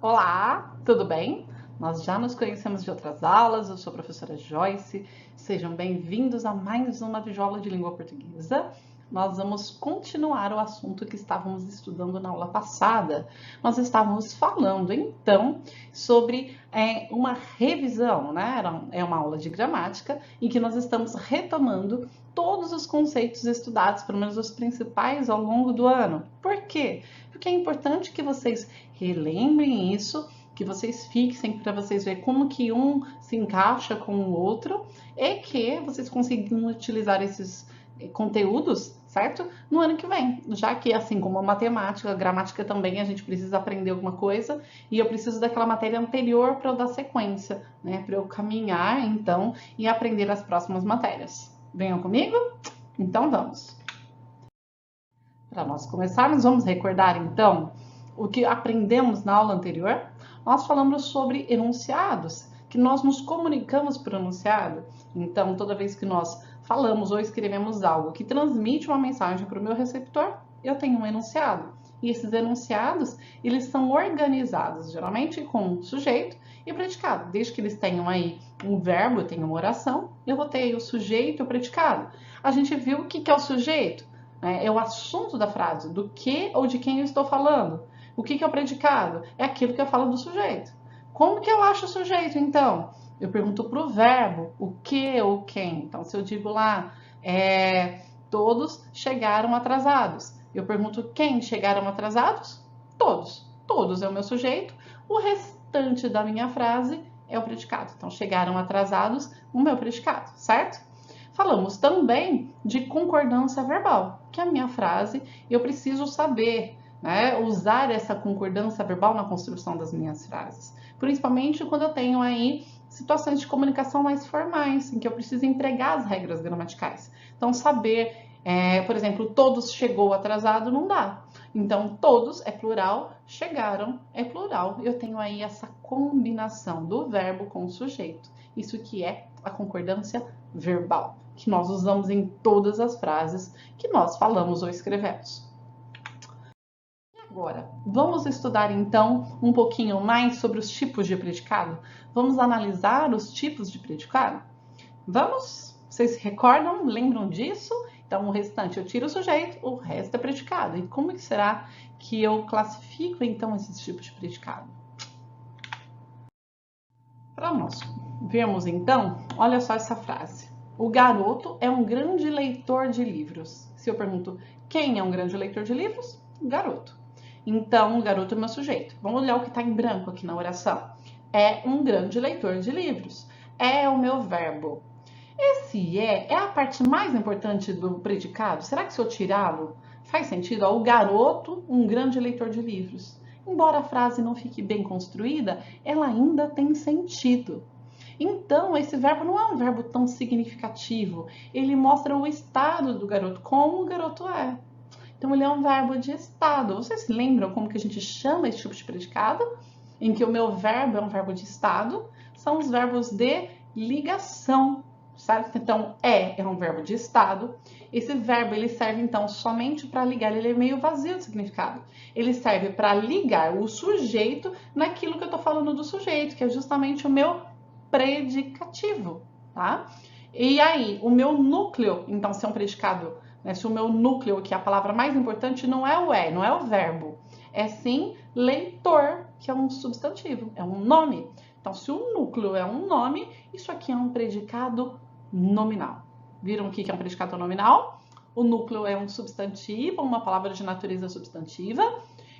Olá, tudo bem? Nós já nos conhecemos de outras aulas, eu sou a professora Joyce. Sejam bem-vindos a mais uma videoaula de língua portuguesa. Nós vamos continuar o assunto que estávamos estudando na aula passada. Nós estávamos falando, então, sobre uma revisão, né? É uma aula de gramática em que nós estamos retomando todos os conceitos estudados, pelo menos os principais, ao longo do ano. Por quê? Porque é importante que vocês relembrem isso, que vocês fixem para vocês verem como que um se encaixa com o outro e que vocês consigam utilizar esses conteúdos, certo? No ano que vem, já que assim como a matemática, a gramática também, a gente precisa aprender alguma coisa e eu preciso daquela matéria anterior para eu dar sequência, né? Para eu caminhar, então, e aprender as próximas matérias. Venham comigo? Então vamos! Para nós começarmos, vamos recordar então o que aprendemos na aula anterior. Nós falamos sobre enunciados, que nós nos comunicamos por enunciado. Então, toda vez que nós falamos ou escrevemos algo que transmite uma mensagem para o meu receptor, eu tenho um enunciado. E esses enunciados, eles são organizados, geralmente com sujeito e predicado. Desde que eles tenham aí um verbo, tenham uma oração, eu vou ter o sujeito e o predicado. A gente viu o que é o sujeito? É o assunto da frase, do que ou de quem eu estou falando. O que é o predicado? É aquilo que eu falo do sujeito. Como que eu acho o sujeito, então? Eu pergunto para o verbo, o que ou quem. Então, se eu digo lá, todos chegaram atrasados. Eu pergunto quem chegaram atrasados? Todos. Todos é o meu sujeito. O restante da minha frase é o predicado. Então, chegaram atrasados, o meu predicado, certo? Falamos também de concordância verbal, que é a minha frase, eu preciso saber, né, usar essa concordância verbal na construção das minhas frases. Principalmente quando eu tenho aí situações de comunicação mais formais, em que eu preciso empregar as regras gramaticais. Então, saber, por exemplo, todos chegou atrasado não dá. Então, todos é plural, chegaram é plural. Eu tenho aí essa combinação do verbo com o sujeito. Isso que é a concordância verbal, que nós usamos em todas as frases que nós falamos ou escrevemos. Agora, vamos estudar então um pouquinho mais sobre os tipos de predicado? Vamos analisar os tipos de predicado? Vamos? Vocês se recordam? Lembram disso? Então, o restante eu tiro o sujeito, o resto é predicado. E como que será que eu classifico então esses tipos de predicado? Para nós vermos então, olha só essa frase. O garoto é um grande leitor de livros. Se eu pergunto quem é um grande leitor de livros? O garoto. Então, o garoto é meu sujeito. Vamos olhar o que está em branco aqui na oração. É um grande leitor de livros. É o meu verbo. Esse é a parte mais importante do predicado. Será que se eu tirá-lo, faz sentido? O garoto, um grande leitor de livros. Embora a frase não fique bem construída, ela ainda tem sentido. Então, esse verbo não é um verbo tão significativo. Ele mostra o estado do garoto, como o garoto é. Então, ele é um verbo de estado. Vocês se lembram como que a gente chama esse tipo de predicado? Em que o meu verbo é um verbo de estado. São os verbos de ligação, certo? Então, é um verbo de estado. Esse verbo, ele serve, então, somente para ligar. Ele é meio vazio de significado. Ele serve para ligar o sujeito naquilo que eu estou falando do sujeito, que é justamente o meu predicativo, tá? E aí, o meu núcleo, então, se é um predicado, né, se o meu núcleo, que é a palavra mais importante, não é o verbo, é sim leitor, que é um substantivo, é um nome. Então, se o núcleo é um nome, isso aqui é um predicado nominal. Viram o que é um predicado nominal? O núcleo é um substantivo, uma palavra de natureza substantiva.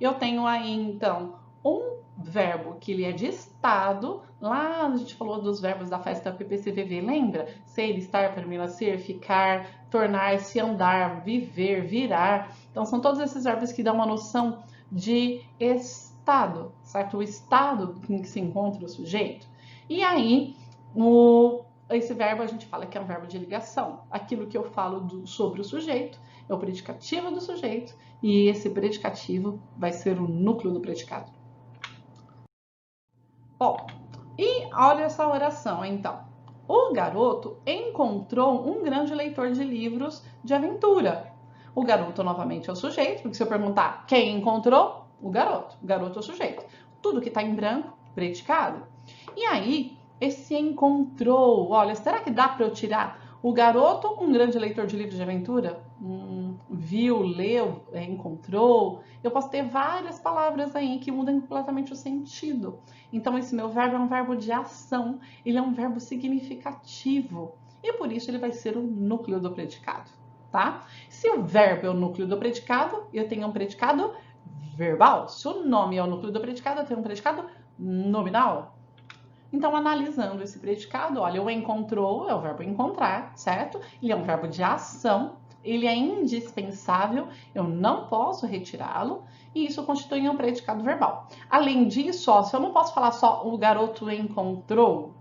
Eu tenho aí, então, um verbo que ele é de estado. Lá a gente falou dos verbos da festa PPCVV, lembra? Ser, estar, permanecer, ficar, tornar-se, andar, viver, virar. Então, são todos esses verbos que dão uma noção de estado, certo? O estado em que se encontra o sujeito. E aí, esse verbo a gente fala que é um verbo de ligação. Aquilo que eu falo sobre o sujeito é o predicativo do sujeito e esse predicativo vai ser o núcleo do predicado. Bom, e olha essa oração então. O garoto encontrou um grande leitor de livros de aventura. O garoto novamente é o sujeito, porque se eu perguntar quem encontrou, o garoto é o sujeito. tudo que está em branco, predicado. E aí, esse encontrou, olha, será que dá para eu tirar o garoto, um grande leitor de livros de aventura? Viu, leu, encontrou. Eu posso ter várias palavras aí que mudam completamente o sentido. Então, esse meu verbo é um verbo de ação, ele é um verbo significativo. E por isso ele vai ser o núcleo do predicado, tá? Se o verbo é o núcleo do predicado, eu tenho um predicado verbal. Se o nome é o núcleo do predicado, eu tenho um predicado nominal. Então, analisando esse predicado, olha, o encontrou é o verbo encontrar, certo? Ele é um verbo de ação, ele é indispensável, eu não posso retirá-lo, e isso constitui um predicado verbal. Além disso, ó, se eu não posso falar só o garoto encontrou,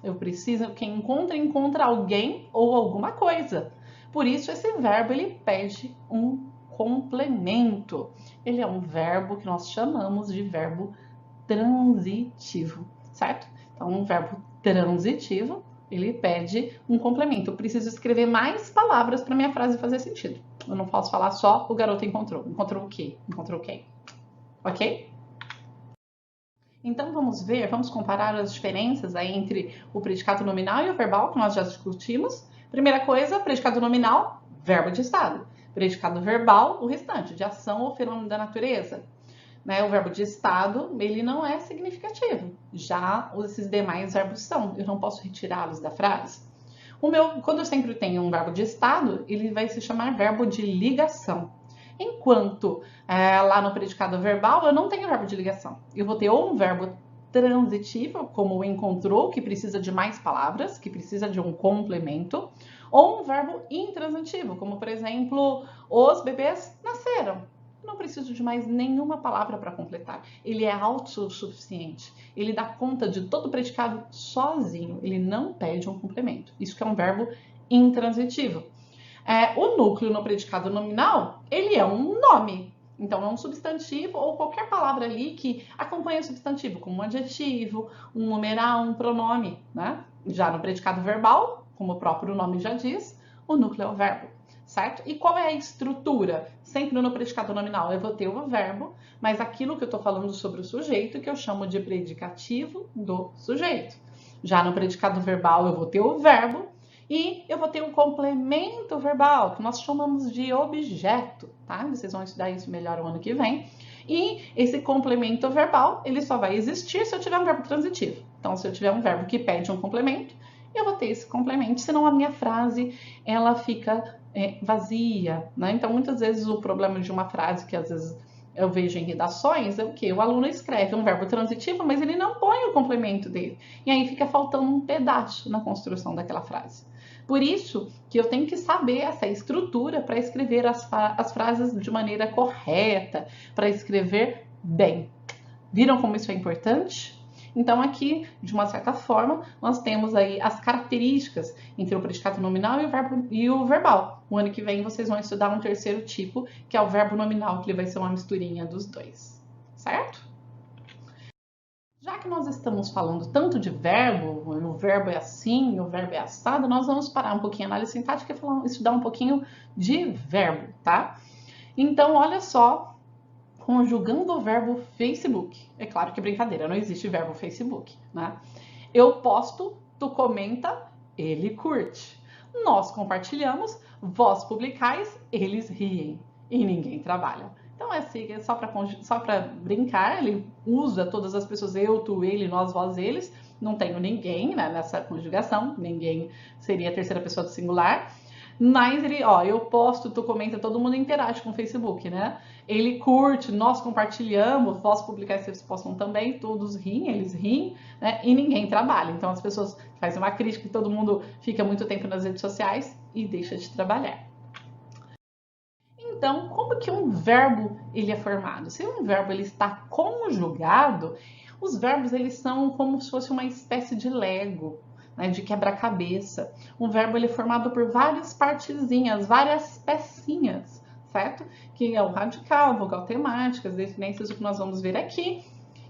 eu preciso que encontra alguém ou alguma coisa. Por isso, esse verbo, ele pede um complemento. Ele é um verbo que nós chamamos de verbo transitivo, certo? Então, um verbo transitivo, ele pede um complemento. Eu preciso escrever mais palavras para minha frase fazer sentido. Eu não posso falar só o garoto encontrou. Encontrou o quê? Encontrou quem? Ok? Então, vamos comparar as diferenças aí entre o predicado nominal e o verbal, que nós já discutimos. Primeira coisa, predicado nominal, verbo de estado. Predicado verbal, o restante, de ação ou fenômeno da natureza. Né? O verbo de estado, ele não é significativo. Já esses demais verbos são. Eu não posso retirá-los da frase. Quando eu sempre tenho um verbo de estado, ele vai se chamar verbo de ligação. Enquanto lá no predicado verbal, eu não tenho verbo de ligação. Eu vou ter ou um verbo transitivo, como o encontrou, que precisa de mais palavras, que precisa de um complemento, ou um verbo intransitivo, como, por exemplo, os bebês nasceram. Eu não preciso de mais nenhuma palavra para completar. Ele é autossuficiente. Ele dá conta de todo o predicado sozinho. Ele não pede um complemento. Isso que é um verbo intransitivo. O núcleo no predicado nominal, ele é um nome. Então, é um substantivo ou qualquer palavra ali que acompanha o substantivo, como um adjetivo, um numeral, um pronome, né? Já no predicado verbal, como o próprio nome já diz, o núcleo é o verbo, certo? E qual é a estrutura? Sempre no predicado nominal eu vou ter o verbo, mas aquilo que eu estou falando sobre o sujeito, que eu chamo de predicativo do sujeito. Já no predicado verbal eu vou ter o verbo, e eu vou ter um complemento verbal, que nós chamamos de objeto, tá? Vocês vão estudar isso melhor o ano que vem. E esse complemento verbal, ele só vai existir se eu tiver um verbo transitivo. Então, se eu tiver um verbo que pede um complemento, eu vou ter esse complemento, senão a minha frase, ela fica vazia, né? Então, muitas vezes o problema de uma frase que às vezes eu vejo em redações é o quê? O aluno escreve um verbo transitivo, mas ele não põe o complemento dele. E aí fica faltando um pedaço na construção daquela frase. Por isso que eu tenho que saber essa estrutura para escrever as frases de maneira correta, para escrever bem. Viram como isso é importante? Então, aqui, de uma certa forma, nós temos aí as características entre o predicado nominal e o verbal. O ano que vem vocês vão estudar um terceiro tipo, que é o verbo nominal, que ele vai ser uma misturinha dos dois, certo? Já que nós estamos falando tanto de verbo, o verbo é assim, o verbo é assado, nós vamos parar um pouquinho a análise sintática e estudar um pouquinho de verbo, tá? Então, olha só, conjugando o verbo Facebook. É claro que é brincadeira, não existe verbo Facebook, né? Eu posto, tu comenta, ele curte. Nós compartilhamos, vós publicais, eles riem. E ninguém trabalha. Então, assim, é só para brincar, ele usa todas as pessoas, eu, tu, ele, nós, vós, eles. Não tenho ninguém, né, nessa conjugação, ninguém seria a terceira pessoa do singular. Mas ele, ó, eu posto, tu comenta, todo mundo interage com o Facebook, né? Ele curte, nós compartilhamos, vós publicais, vocês postam também, todos riem, eles riem, né? E ninguém trabalha. Então as pessoas fazem uma crítica que todo mundo fica muito tempo nas redes sociais e deixa de trabalhar. Então, como que um verbo ele é formado? Se um verbo ele está conjugado, os verbos eles são como se fosse uma espécie de Lego, né, de quebra-cabeça. Um verbo ele é formado por várias partezinhas, várias pecinhas, certo? Que é o radical, vogal temática, as definências, o que nós vamos ver aqui.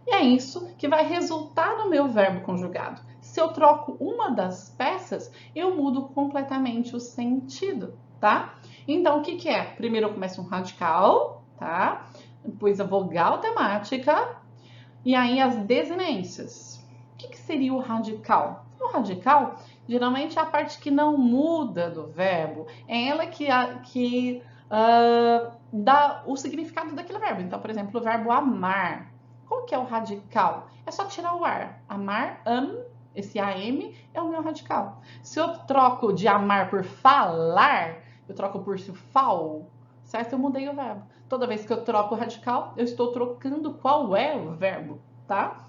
E é isso que vai resultar no meu verbo conjugado. Se eu troco uma das peças, eu mudo completamente o sentido, tá? Então, o que que é? Primeiro eu começo um radical, tá? Depois a vogal temática E aí as desinências. O que seria o radical? O radical, geralmente, é a parte que não muda do verbo. É ela que dá o significado daquele verbo. Então, por exemplo, o verbo amar. Qual que é o radical? É só tirar o ar. Amar, esse AM é o meu radical. Se eu troco de amar por falar, eu troco por fal, certo? Eu mudei o verbo. Toda vez que eu troco o radical, eu estou trocando qual é o verbo, tá?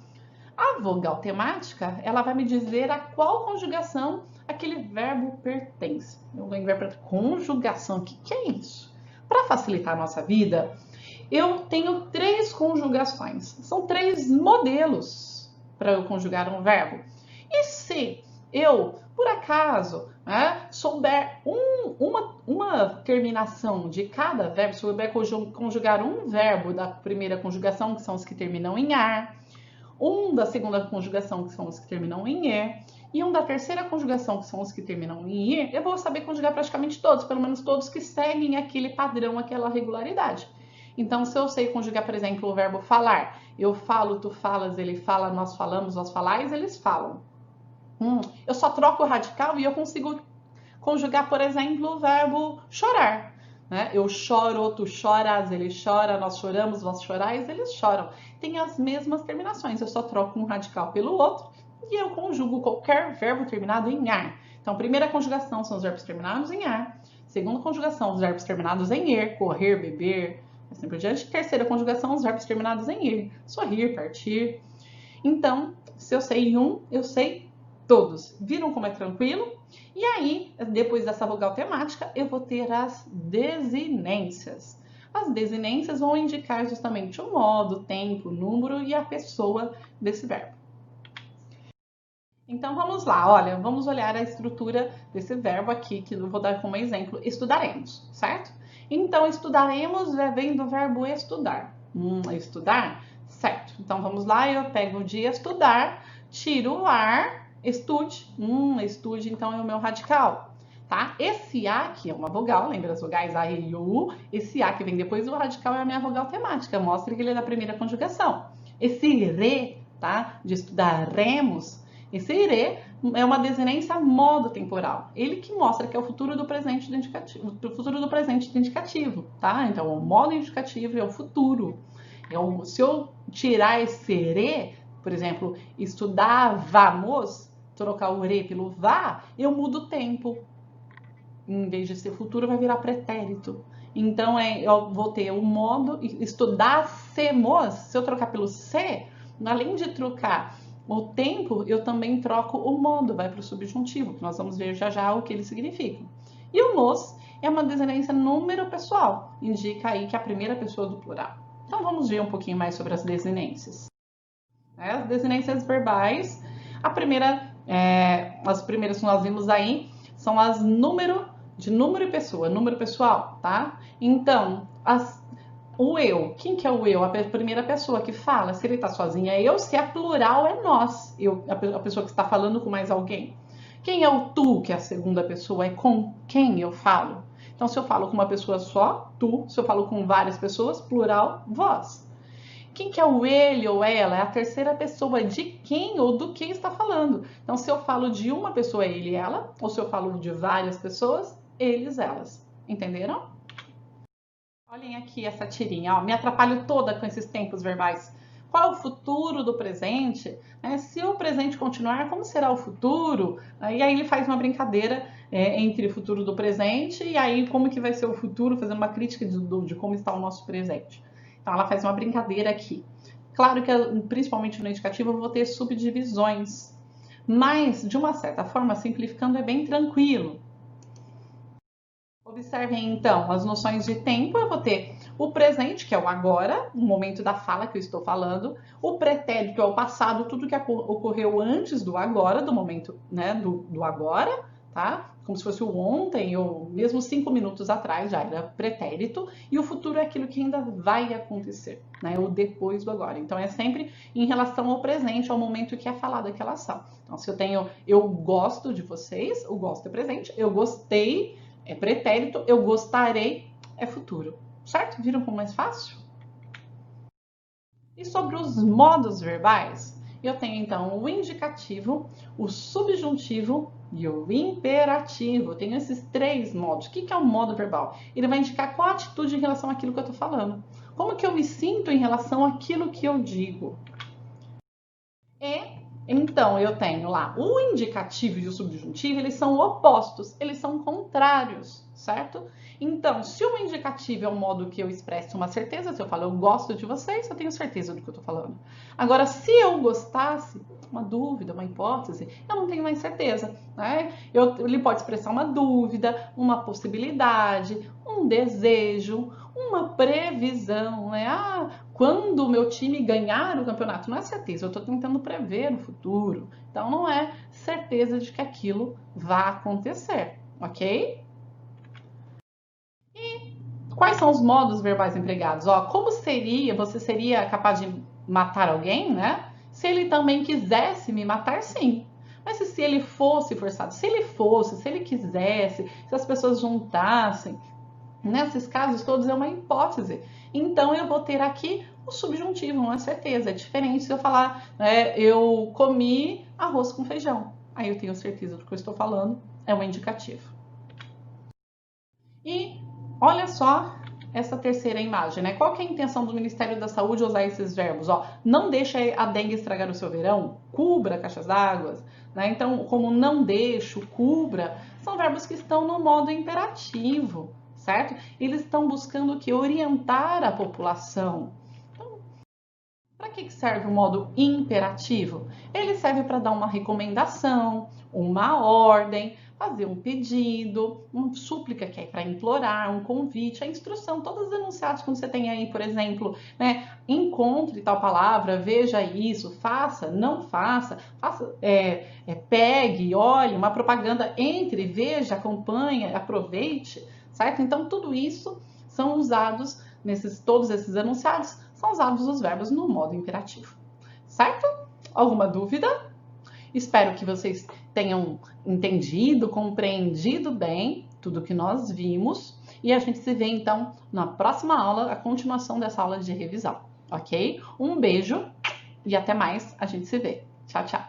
A vogal temática, ela vai me dizer a qual conjugação aquele verbo pertence. Eu vou inverter conjugação. O que é isso? Para facilitar a nossa vida, eu tenho 3 conjugações. São 3 modelos para eu conjugar um verbo. E se eu, por acaso, souber uma terminação de cada verbo, se eu souber conjugar um verbo da primeira conjugação, que são os que terminam em ar, um da segunda conjugação, que são os que terminam em er, e um da terceira conjugação, que são os que terminam em ir, eu vou saber conjugar praticamente todos, pelo menos todos que seguem aquele padrão, aquela regularidade. Então, se eu sei conjugar, por exemplo, o verbo falar, eu falo, tu falas, ele fala, nós falamos, vós falais, eles falam. Eu só troco o radical e eu consigo conjugar, por exemplo, o verbo chorar. Né? Eu choro, tu choras, ele chora, nós choramos, vós chorais, eles choram. Tem as mesmas terminações, eu só troco um radical pelo outro e eu conjugo qualquer verbo terminado em ar. Então, primeira conjugação são os verbos terminados em ar. Segunda conjugação, os verbos terminados em er, correr, beber, assim por diante. Terceira conjugação, os verbos terminados em ir, sorrir, partir. Então, se eu sei um, eu sei todos. Viram como é tranquilo? E aí, depois dessa vogal temática, eu vou ter as desinências. As desinências vão indicar justamente o modo, o tempo, o número e a pessoa desse verbo. Então, vamos lá. Olha, vamos olhar a estrutura desse verbo aqui, que eu vou dar como exemplo. Estudaremos, certo? Então, estudaremos vem do verbo estudar. Estudar? Certo. Então, vamos lá. Eu pego de estudar, tiro o ar, estude. Estude, então, é o meu radical. Tá? Esse A aqui é uma vogal, lembra as vogais A e U? Esse A que vem depois do radical é a minha vogal temática, mostra que ele é da primeira conjugação. Esse re, tá? De estudaremos, esse ire é uma desinência modo temporal. Ele que mostra que é o futuro do presente do indicativo, tá? Então, o modo indicativo é o futuro. Se eu tirar esse re, por exemplo, estudávamos, trocar o re pelo vá, eu mudo o tempo. Em vez de ser futuro, vai virar pretérito. Então, eu vou ter o modo, estudássemos, se eu trocar pelo se, além de trocar o tempo, eu também troco o modo, vai para o subjuntivo, que nós vamos ver já já o que ele significa. E o nos é uma desinência número pessoal, indica aí que é a primeira pessoa do plural. Então, vamos ver um pouquinho mais sobre as desinências. As desinências verbais, as primeiras que nós vimos aí são as de número e pessoa, número pessoal, tá? Então, o eu, quem que é o eu? A primeira pessoa que fala, se ele tá sozinho é eu, se é plural é nós, a pessoa que está falando com mais alguém. Quem é o tu, que é a segunda pessoa, é com quem eu falo. Então, se eu falo com uma pessoa só, tu, se eu falo com várias pessoas, plural, vós. Quem que é o ele ou ela? É a terceira pessoa de quem ou do que está falando. Então, se eu falo de uma pessoa, é ele e ela, ou se eu falo de várias pessoas, eles, elas. Entenderam? Olhem aqui essa tirinha, ó, me atrapalho toda com esses tempos verbais. Qual é o futuro do presente? Se o presente continuar, como será o futuro? E aí ele faz uma brincadeira entre o futuro do presente e aí como que vai ser o futuro, fazendo uma crítica de como está o nosso presente. Então ela faz uma brincadeira aqui. Claro que, principalmente no indicativo, eu vou ter subdivisões, mas de uma certa forma, simplificando, é bem tranquilo. Observem, então, as noções de tempo. Eu vou ter o presente, que é o agora, o momento da fala que eu estou falando. O pretérito, que é o passado, tudo que ocorreu antes do agora, do momento, né, do agora, tá? Como se fosse o ontem, ou mesmo 5 minutos atrás, já era pretérito. E o futuro é aquilo que ainda vai acontecer, né? O depois do agora. Então, é sempre em relação ao presente, ao momento que é falada aquela ação. Então, se eu tenho, eu gosto de vocês, o gosto é presente, eu gostei, é pretérito, eu gostarei, é futuro. Certo? Viram como é mais fácil? E sobre os modos verbais, eu tenho então o indicativo, o subjuntivo e o imperativo. Eu tenho esses 3 modos. O que é um modo verbal? Ele vai indicar qual a atitude em relação àquilo que eu estou falando. Como que eu me sinto em relação àquilo que eu digo. E então eu tenho lá o indicativo e o subjuntivo, eles são opostos, eles são contrários, certo? Então, se o indicativo é um modo que eu expresso uma certeza, se eu falo eu gosto de vocês, eu tenho certeza do que eu tô falando. Agora, se eu gostasse, uma dúvida, uma hipótese, eu não tenho mais certeza, né? Ele pode expressar uma dúvida, uma possibilidade, um desejo, uma previsão, né? Quando o meu time ganhar o campeonato, não é certeza, eu estou tentando prever o futuro. Então, não é certeza de que aquilo vai acontecer, ok? E quais são os modos verbais empregados? Como você seria capaz de matar alguém, né? Se ele também quisesse me matar, sim. Mas se ele fosse forçado, se ele quisesse, se as pessoas juntassem, nesses casos todos é uma hipótese. Então eu vou ter aqui o subjuntivo, uma certeza. É diferente se eu falar, eu comi arroz com feijão. Aí eu tenho certeza do que eu estou falando, é um indicativo. E olha só essa terceira imagem, né? Qual que é a intenção do Ministério da Saúde usar esses verbos? Não deixe a dengue estragar o seu verão, cubra caixas d'água, né? Então, como não deixo, cubra, são verbos que estão no modo imperativo, certo? Eles estão buscando o que? Orientar a população. Então, para que serve o modo imperativo? Ele serve para dar uma recomendação, uma ordem, fazer um pedido, uma súplica que é para implorar, um convite, a instrução, todos os enunciados que você tem aí, por exemplo, né? Encontre tal palavra, veja isso, faça, não faça, pegue, olhe, uma propaganda, entre, veja, acompanhe, aproveite, certo? Então, tudo isso são usados todos esses enunciados, são usados os verbos no modo imperativo, certo? Alguma dúvida? Espero que vocês tenham entendido, compreendido bem tudo que nós vimos e a gente se vê então na próxima aula, a continuação dessa aula de revisão, ok? Um beijo e até mais, a gente se vê. Tchau, tchau!